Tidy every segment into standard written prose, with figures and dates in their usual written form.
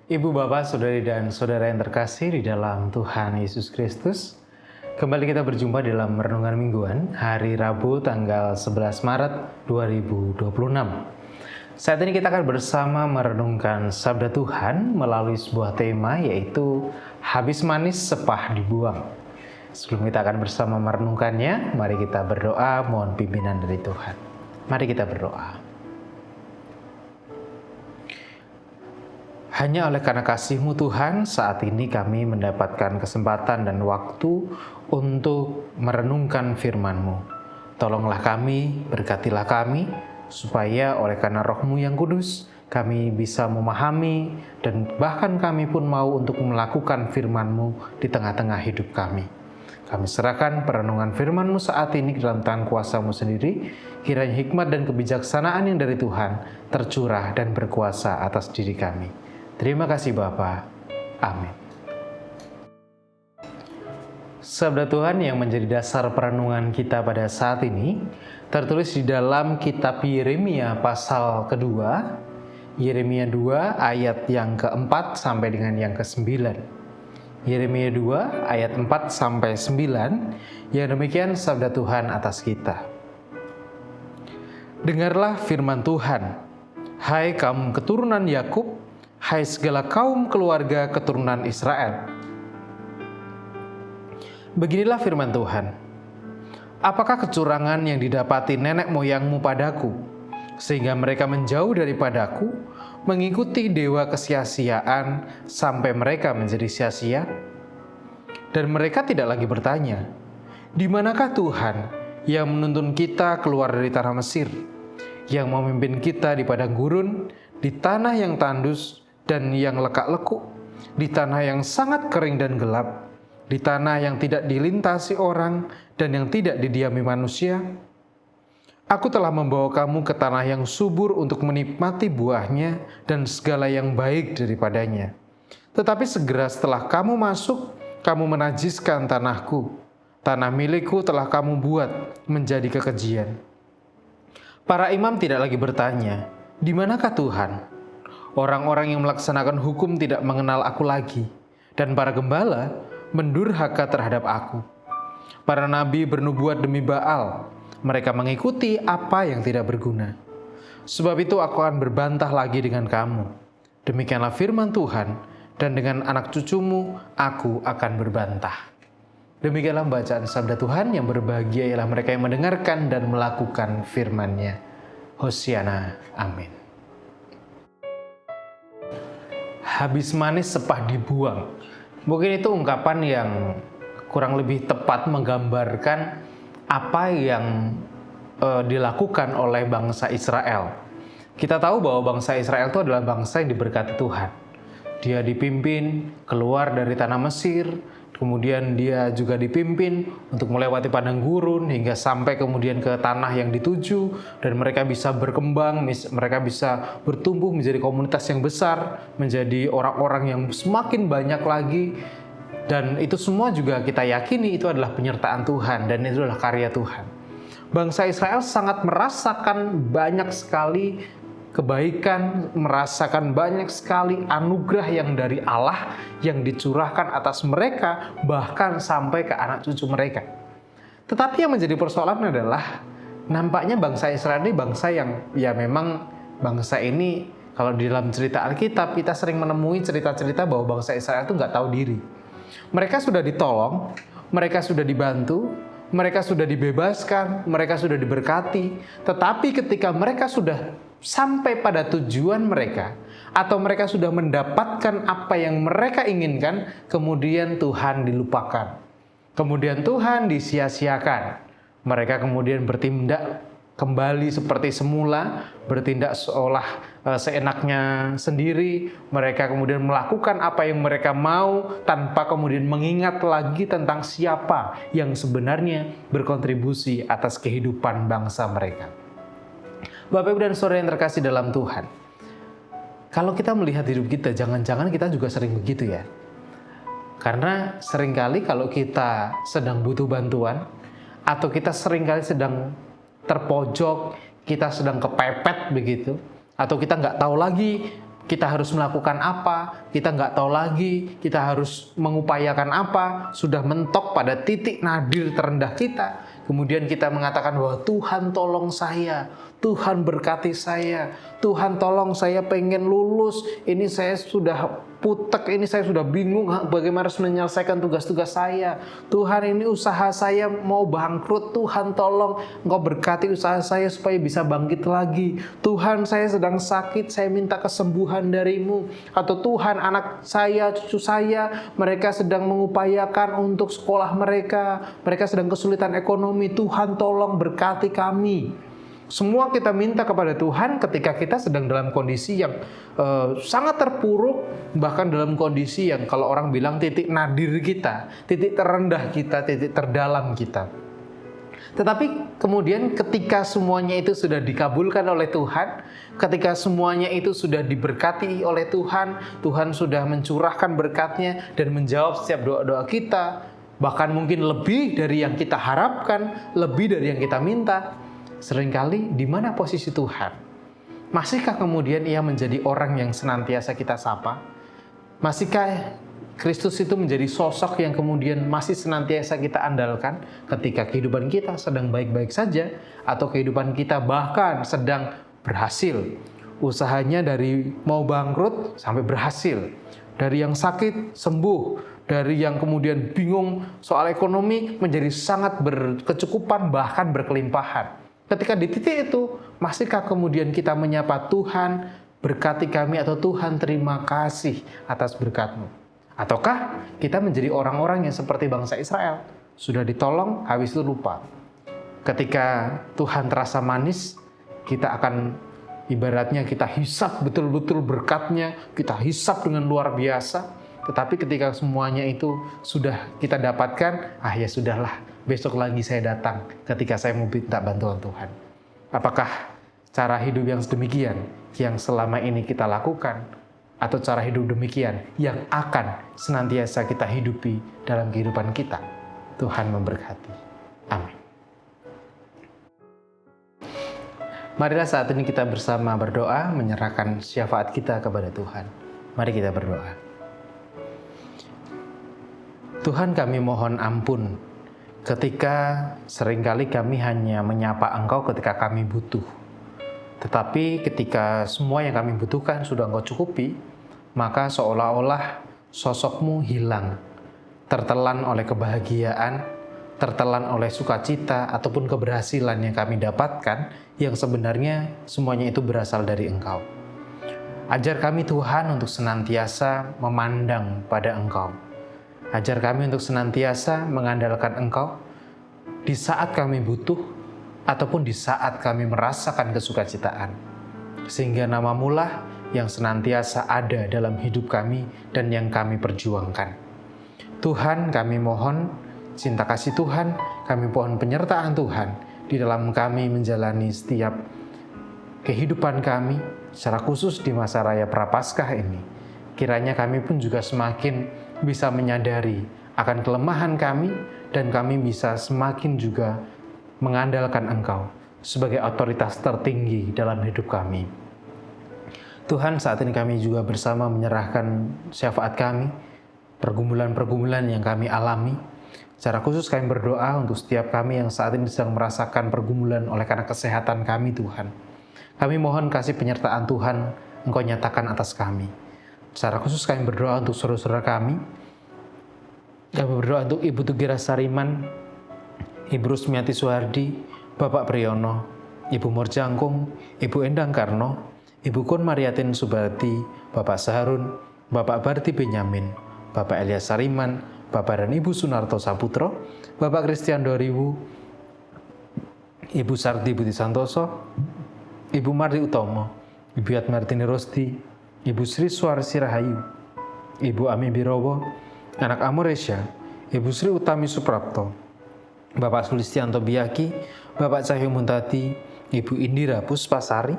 Ibu, Bapak, Saudari, dan Saudara yang terkasih di dalam Tuhan Yesus Kristus. Kembali kita berjumpa dalam Renungan Mingguan hari Rabu tanggal 11 Maret 2026. Saat ini kita akan bersama merenungkan Sabda Tuhan melalui sebuah tema, yaitu habis manis sepah dibuang. Sebelum kita akan bersama merenungkannya, mari kita berdoa mohon pimpinan dari Tuhan. Mari kita berdoa. Hanya oleh karena kasih-Mu Tuhan, saat ini kami mendapatkan kesempatan dan waktu untuk merenungkan firman-Mu. Tolonglah kami, berkatilah kami, supaya oleh karena Roh-Mu yang kudus, kami bisa memahami dan bahkan kami pun mau untuk melakukan firman-Mu di tengah-tengah hidup kami. Kami serahkan perenungan firman-Mu saat ini dalam tangan kuasa-Mu sendiri, kiranya hikmat dan kebijaksanaan yang dari Tuhan tercurah dan berkuasa atas diri kami. Terima kasih Bapa. Amin. Sabda Tuhan yang menjadi dasar perenungan kita pada saat ini tertulis di dalam kitab Yeremia pasal kedua, Yeremia 2 ayat yang keempat sampai dengan yang ke-9. Yeremia 2 ayat 4 sampai 9, yang demikian sabda Tuhan atas kita. Dengarlah firman Tuhan, hai kaum keturunan Yakub, hai segala kaum keluarga keturunan Israel. Beginilah firman Tuhan. Apakah kecurangan yang didapati nenek moyangmu padaku, sehingga mereka menjauh daripadaku, mengikuti dewa kesia-siaan sampai mereka menjadi sia-sia? Dan mereka tidak lagi bertanya, di manakah Tuhan yang menuntun kita keluar dari tanah Mesir, yang memimpin kita di padang gurun, di tanah yang tandus dan yang lekak-lekuk, di tanah yang sangat kering dan gelap, di tanah yang tidak dilintasi orang dan yang tidak didiami manusia? Aku telah membawa kamu ke tanah yang subur untuk menikmati buahnya dan segala yang baik daripadanya. Tetapi segera setelah kamu masuk, kamu menajiskan tanahku. Tanah milikku telah kamu buat menjadi kekejian. Para imam tidak lagi bertanya, di manakah Tuhan? Orang-orang yang melaksanakan hukum tidak mengenal aku lagi, dan para gembala mendurhaka terhadap aku. Para nabi bernubuat demi Baal, mereka mengikuti apa yang tidak berguna. Sebab itu aku akan berbantah lagi dengan kamu. Demikianlah firman Tuhan, dan dengan anak cucumu aku akan berbantah. Demikianlah bacaan sabda Tuhan. Yang berbahagia ialah mereka yang mendengarkan dan melakukan firman-Nya. Hosiana, amin. Habis manis sepah dibuang. Mungkin itu ungkapan yang kurang lebih tepat menggambarkan apa yang dilakukan oleh bangsa Israel. Kita tahu bahwa bangsa Israel itu adalah bangsa yang diberkati Tuhan. Dia dipimpin keluar dari tanah Mesir, kemudian dia juga dipimpin untuk melewati padang gurun hingga sampai kemudian ke tanah yang dituju, dan mereka bisa berkembang, mereka bisa bertumbuh menjadi komunitas yang besar, menjadi orang-orang yang semakin banyak lagi, dan itu semua juga kita yakini itu adalah penyertaan Tuhan dan itu adalah karya Tuhan. Bangsa Israel sangat merasakan banyak sekali kebaikan, merasakan banyak sekali anugerah yang dari Allah yang dicurahkan atas mereka, bahkan sampai ke anak cucu mereka. Tetapi yang menjadi persoalan adalah nampaknya bangsa Israel ini bangsa yang memang bangsa ini, kalau di dalam cerita Alkitab kita sering menemui cerita-cerita bahwa bangsa Israel itu nggak tahu diri. Mereka sudah ditolong, mereka sudah dibantu, mereka sudah dibebaskan, mereka sudah diberkati, tetapi ketika mereka sudah sampai pada tujuan mereka, atau mereka sudah mendapatkan apa yang mereka inginkan, kemudian Tuhan dilupakan. Kemudian Tuhan disia-siakan. Mereka kemudian bertindak kembali seperti semula, bertindak seolah seenaknya sendiri. Mereka kemudian melakukan apa yang mereka mau tanpa kemudian mengingat lagi tentang siapa yang sebenarnya berkontribusi atas kehidupan bangsa mereka. Bapak, Ibu, dan Saudara yang terkasih dalam Tuhan, kalau kita melihat hidup kita, jangan-jangan kita juga sering begitu ya. Karena seringkali kalau kita sedang butuh bantuan, atau kita seringkali sedang terpojok, kita sedang kepepet begitu, atau kita nggak tahu lagi kita harus melakukan apa, kita nggak tahu lagi, kita harus mengupayakan apa, sudah mentok pada titik nadir terendah kita. Kemudian kita mengatakan bahwa Tuhan tolong saya, Tuhan berkati saya, Tuhan tolong saya pengen lulus, ini saya sudah putek, ini saya sudah bingung bagaimana harus menyelesaikan tugas-tugas saya. Tuhan, ini usaha saya mau bangkrut, Tuhan tolong Engkau berkati usaha saya supaya bisa bangkit lagi. Tuhan, saya sedang sakit, saya minta kesembuhan dari-Mu. Atau Tuhan, anak saya, cucu saya, mereka sedang mengupayakan untuk sekolah mereka sedang kesulitan ekonomi, Tuhan tolong berkati kami. Semua kita minta kepada Tuhan ketika kita sedang dalam kondisi yang sangat terpuruk, bahkan dalam kondisi yang kalau orang bilang titik nadir kita, titik terendah kita, titik terdalam kita. Tetapi kemudian ketika semuanya itu sudah dikabulkan oleh Tuhan, ketika semuanya itu sudah diberkati oleh Tuhan, Tuhan sudah mencurahkan berkat-Nya dan menjawab setiap doa-doa kita, bahkan mungkin lebih dari yang kita harapkan, lebih dari yang kita minta. Seringkali di mana posisi Tuhan? Masihkah kemudian Ia menjadi orang yang senantiasa kita sapa? Masihkah Kristus itu menjadi sosok yang kemudian masih senantiasa kita andalkan ketika kehidupan kita sedang baik-baik saja atau kehidupan kita bahkan sedang berhasil? Usahanya dari mau bangkrut sampai berhasil, dari yang sakit sembuh, dari yang kemudian bingung soal ekonomi menjadi sangat berkecukupan bahkan berkelimpahan. Ketika di titik itu, masihkah kemudian kita menyapa Tuhan, berkati kami, atau Tuhan terima kasih atas berkat-Mu? Ataukah kita menjadi orang-orang yang seperti bangsa Israel, sudah ditolong, habis itu lupa. Ketika Tuhan terasa manis, kita akan ibaratnya kita hisap betul-betul berkat-Nya, kita hisap dengan luar biasa. Tetapi ketika semuanya itu sudah kita dapatkan, ya sudahlah, besok lagi saya datang ketika saya mau minta bantuan Tuhan. Apakah cara hidup yang sedemikian yang selama ini kita lakukan, atau cara hidup demikian yang akan senantiasa kita hidupi dalam kehidupan kita? Tuhan memberkati. Amin. Marilah saat ini kita bersama berdoa, menyerahkan syafaat kita kepada Tuhan. Mari kita berdoa. Tuhan, kami mohon ampun ketika seringkali kami hanya menyapa Engkau ketika kami butuh. Tetapi ketika semua yang kami butuhkan sudah Engkau cukupi, maka seolah-olah sosok-Mu hilang, tertelan oleh kebahagiaan, tertelan oleh sukacita ataupun keberhasilan yang kami dapatkan, yang sebenarnya semuanya itu berasal dari Engkau. Ajar kami Tuhan untuk senantiasa memandang pada Engkau. Ajar kami untuk senantiasa mengandalkan Engkau di saat kami butuh ataupun di saat kami merasakan kesukacitaan. Sehingga nama-Mu lah yang senantiasa ada dalam hidup kami dan yang kami perjuangkan. Tuhan, kami mohon cinta kasih Tuhan, kami mohon penyertaan Tuhan di dalam kami menjalani setiap kehidupan kami, secara khusus di masa raya Prapaskah ini. Kiranya kami pun juga semakin bisa menyadari akan kelemahan kami dan kami bisa semakin juga mengandalkan Engkau sebagai otoritas tertinggi dalam hidup kami. Tuhan, saat ini kami juga bersama menyerahkan syafaat kami, pergumulan-pergumulan yang kami alami. Secara khusus kami berdoa untuk setiap kami yang saat ini sedang merasakan pergumulan oleh karena kesehatan kami, Tuhan. Kami mohon kasih penyertaan Tuhan Engkau nyatakan atas kami. Secara khusus kami berdoa untuk saudara-saudara kami. Kami berdoa untuk Ibu Tugira Sariman, Ibu Rusmiati Suhardi, Bapak Priyono, Ibu Morjangkung, Ibu Endang Karno, Ibu Kun Mariatin Subati, Bapak Saharun, Bapak Barti Benyamin, Bapak Elias Sariman, Bapak dan Ibu Sunarto Saputro, Bapak Christian Doriwu, Ibu Sarti Budi Santoso, Ibu Mardi Utomo, Ibu Yatmartini Rosti, Ibu Sri Suarsi Rahayu, Ibu Ami Birowo, Anak Amoresya, Ibu Sri Utami Suprapto, Bapak Sulistianto Biyaki, Bapak Cahyo Muntati, Ibu Indira Puspasari,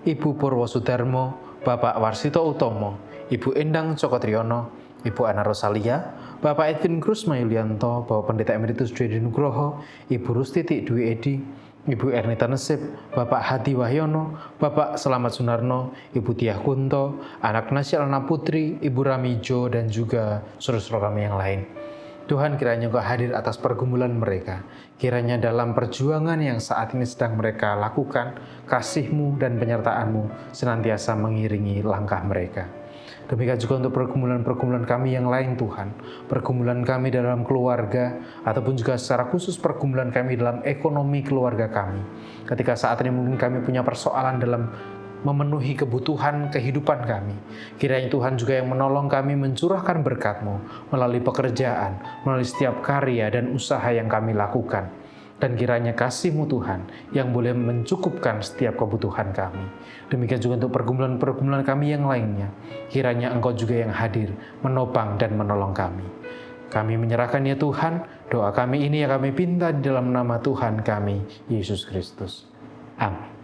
Ibu Purwo Sudarmo, Bapak Warsito Utomo, Ibu Endang Cokotriono, Ibu Ana Rosalia, Bapak Edwin Krusma Yulianto, Bapak Pendeta Emeritus Dwi Edi Nugroho, Ibu Rustiti Dwi Edi, Ibu Ernita Nesip, Bapak Hadi Wahyono, Bapak Selamat Sunarno, Ibu Tiah Kunto, anak Nasyal Alna Putri, Ibu Ramijo, dan juga saudara-saudara kami yang lain. Tuhan, kiranya Engkau hadir atas pergumulan mereka. Kiranya dalam perjuangan yang saat ini sedang mereka lakukan, kasih-Mu dan penyertaan-Mu senantiasa mengiringi langkah mereka. Demikian juga untuk pergumulan-pergumulan kami yang lain, Tuhan. Pergumulan kami dalam keluarga, ataupun juga secara khusus pergumulan kami dalam ekonomi keluarga kami. Ketika saat ini mungkin kami punya persoalan dalam memenuhi kebutuhan kehidupan kami. Kiranya Tuhan juga yang menolong kami mencurahkan berkat-Mu melalui pekerjaan, melalui setiap karya dan usaha yang kami lakukan. Dan kiranya kasih-Mu Tuhan yang boleh mencukupkan setiap kebutuhan kami. Demikian juga untuk pergumulan-pergumulan kami yang lainnya. Kiranya Engkau juga yang hadir, menopang dan menolong kami. Kami menyerahkan ya Tuhan, doa kami ini yang kami pinta di dalam nama Tuhan kami, Yesus Kristus. Amin.